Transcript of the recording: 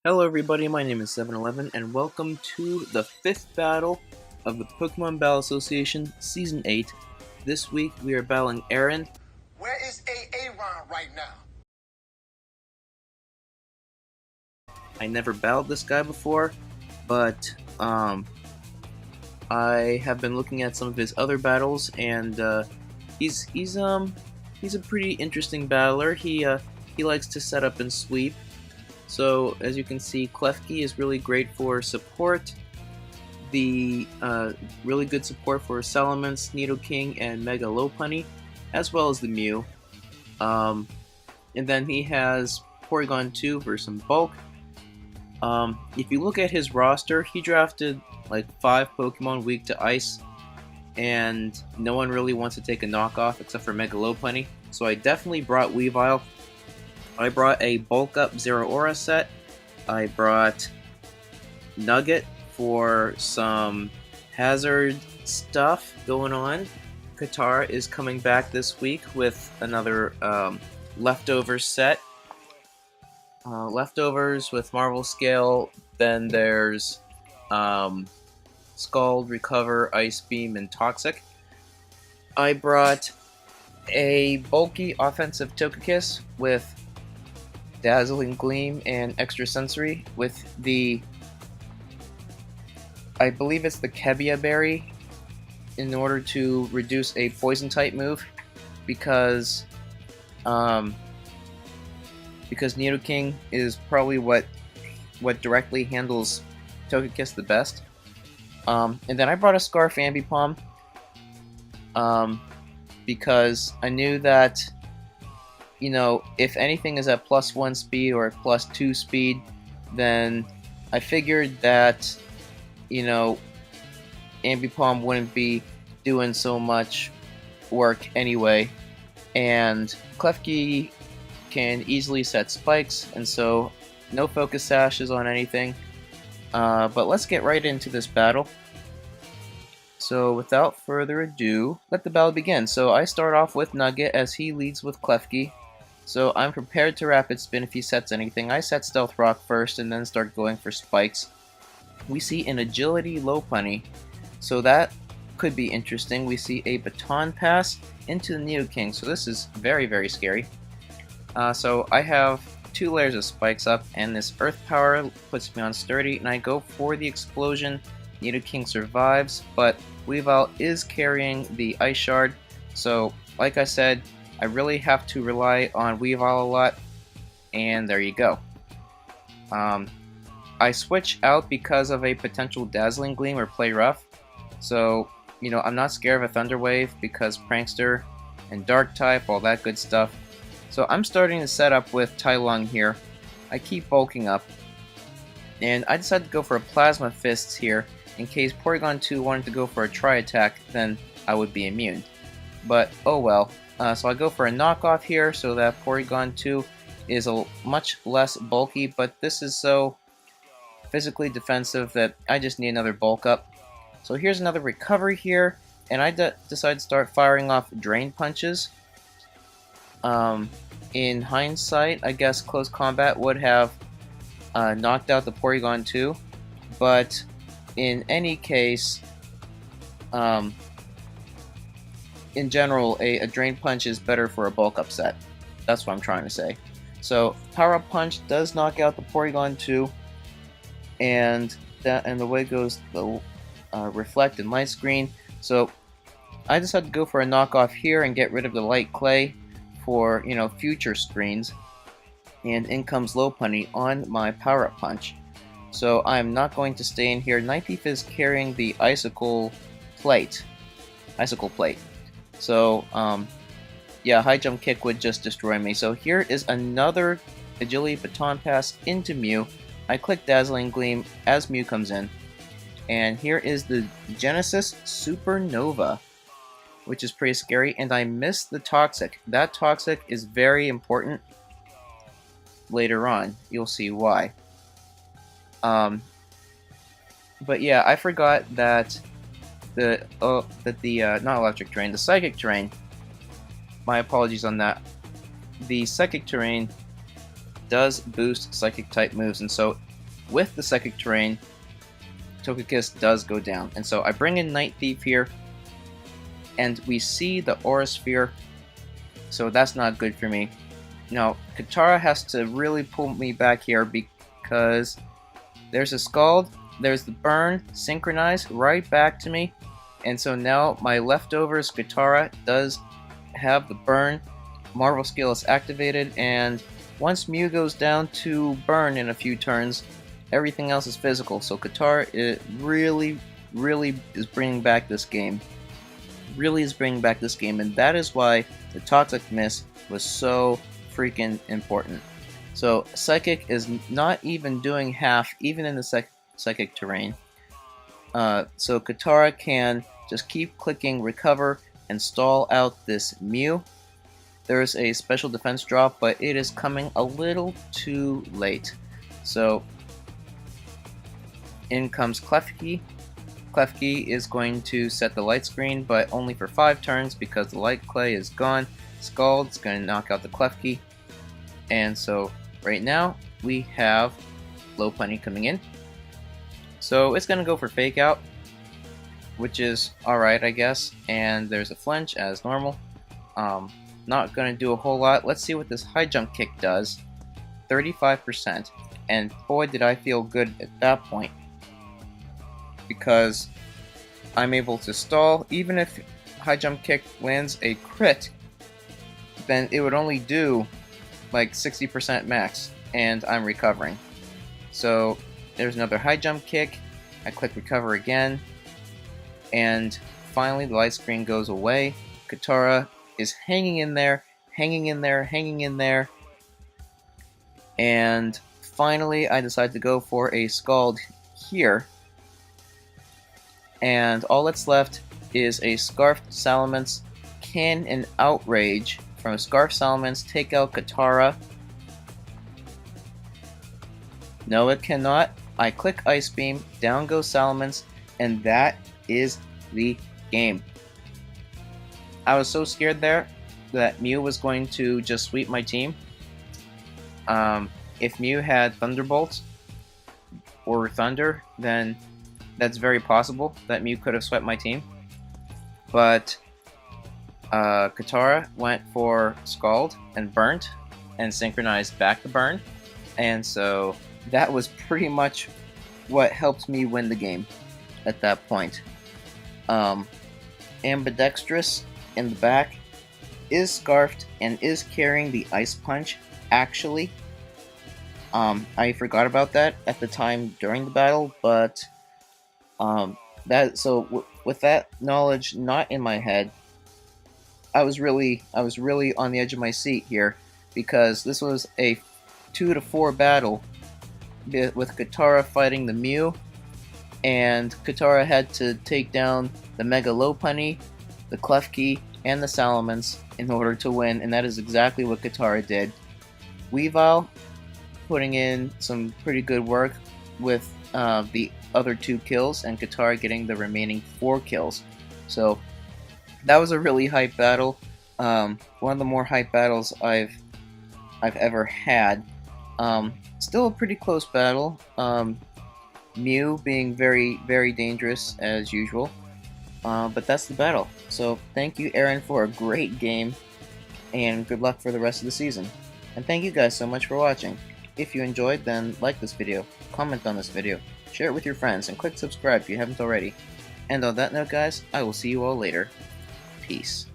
Hello everybody, my name is 711 and welcome to the 5th battle of the Pokemon Battle Association Season 8. This week we are battling Aaron. Where is Aaron right now? I never battled this guy before, but I have been looking at some of his other battles and he's a pretty interesting battler. He likes to set up and sweep. So as you can see, Klefki is really great for support. The really good support for Salamence, Nidoking, and Mega Lopunny, as well as the Mew. And then he has Porygon 2 for some bulk. If you look at his roster, he drafted like 5 Pokemon weak to Ice, and no one really wants to take a knockoff except for Mega Lopunny. So I definitely brought Weavile. I brought a Bulk Up Zeraora set. I brought Nugget for some hazard stuff going on. Katara is coming back this week with another leftovers set. Leftovers with Marvel Scale. Then there's Scald, Recover, Ice Beam, and Toxic. I brought a bulky offensive Togekiss with Dazzling Gleam and Extra Sensory with the, I believe it's the Kebia Berry, in order to reduce a poison type move, because Nidoking is probably what directly handles Togekiss the best. And then I brought a Scarf Ambipom because I knew that, you know, if anything is at +1 speed or +2 speed, then I figured that, you know, Ambipom wouldn't be doing so much work anyway, and Klefki can easily set spikes, and so no focus sashes on anything. But let's get right into this battle. So without further ado, let the battle begin. So I start off with Nugget as he leads with Klefki. So I'm prepared to Rapid Spin if he sets anything. I set Stealth Rock first and then start going for spikes. We see an Agility Lopunny, so that could be interesting. We see a Baton Pass into the Nidoking, so this is very, very scary. So I have 2 layers of spikes up, and this Earth Power puts me on Sturdy, and I go for the Explosion. Nidoking survives, but Weavile is carrying the Ice Shard, so like I said, I really have to rely on Weavile a lot, and there you go. I switch out because of a potential Dazzling Gleam or Play Rough, so, you know, I'm not scared of a Thunder Wave because Prankster and Dark type, all that good stuff. So I'm starting to set up with Tai Lung here. I keep bulking up, and I decided to go for a Plasma Fists here in case Porygon 2 wanted to go for a Tri-Attack, then I would be immune. But oh well. So I go for a knockoff here so that Porygon 2 is a much less bulky, but this is so physically defensive that I just need another bulk up. So here's another recovery here, and I decide to start firing off Drain Punches. In hindsight, I guess Close Combat would have knocked out the Porygon 2, but in any case, in general, a Drain Punch is better for a bulk up set. That's what I'm trying to say. So Power Up Punch does knock out the Porygon 2, and the way goes the Reflect and Light Screen. So I decided to go for a knockoff here and get rid of the Light Clay for, you know, future screens. And in comes Lopunny on my Power Up Punch. So I'm not going to stay in here. Nineteenth is carrying the Icicle Plate. So, yeah, High Jump Kick would just destroy me. So here is another Agility Baton Pass into Mew. I click Dazzling Gleam as Mew comes in. And here is the Genesis Supernova, which is pretty scary. And I missed the Toxic. That Toxic is very important. Later on, you'll see why. But yeah, I forgot that not Electric Terrain, the Psychic Terrain. My apologies on that. The Psychic Terrain does boost Psychic type moves, and so with the Psychic Terrain, Togekiss does go down. And so I bring in Night Thief here, and we see the Aura Sphere, so that's not good for me. Now, Katara has to really pull me back here because there's a Scald, there's the Burn, synchronized right back to me, and so now my leftovers Katara does have the Burn, Marvel Skill is activated, and once Mew goes down to Burn in a few turns, everything else is physical. So Katara, it really is bringing back this game. Really is bringing back this game, and that is why the Toxic Mist was so freaking important. So Psychic is not even doing half, even in the Psychic Terrain. So Katara can just keep clicking Recover and stall out this Mew. There's a special defense drop, but it is coming a little too late. So in comes Klefki. Klefki is going to set the light screen, but only for 5 turns because the light clay is gone. Scald's going to knock out the Klefki. And so right now we have Lopunny coming in. So it's going to go for Fake Out, which is alright, I guess. And there's a flinch as normal. Not going to do a whole lot. Let's see what this high jump kick does. 35%. And boy, did I feel good at that point, because I'm able to stall. Even if high jump kick lands a crit, then it would only do like 60% max, and I'm recovering. So there's another high jump kick. I click recover again, and finally the light screen goes away. Katara is hanging in there, and finally I decide to go for a Scald here. And all that's left is a Scarfed Salamence. Can an Outrage from Scarfed Salamence take out Katara? No, it cannot. I click Ice Beam, down goes Salamence, and that is the game. I was so scared there that Mew was going to just sweep my team. If Mew had Thunderbolt or Thunder, then that's very possible that Mew could have swept my team. But Katara went for Scald and burnt and synchronized back the burn, and so that was pretty much what helped me win the game at that point. Ambidextrous in the back is scarfed and is carrying the Ice Punch, actually. I forgot about that at the time during the battle, but with that knowledge not in my head, I was really on the edge of my seat here, because this was a 2-4 battle with Katara fighting the Mew, and Katara had to take down the Mega Lopunny, the Klefki, and the Salamence in order to win, and that is exactly what Katara did. Weavile putting in some pretty good work with the other 2 kills, and Katara getting the remaining 4 kills. So that was a really hype battle. One of the more hype battles I've ever had. Still a pretty close battle. Mew being very dangerous as usual. But that's the battle. So thank you, Aaron, for a great game, and good luck for the rest of the season. And thank you guys so much for watching. If you enjoyed, then like this video, comment on this video, share it with your friends, and click subscribe if you haven't already. And on that note, guys, I will see you all later. Peace.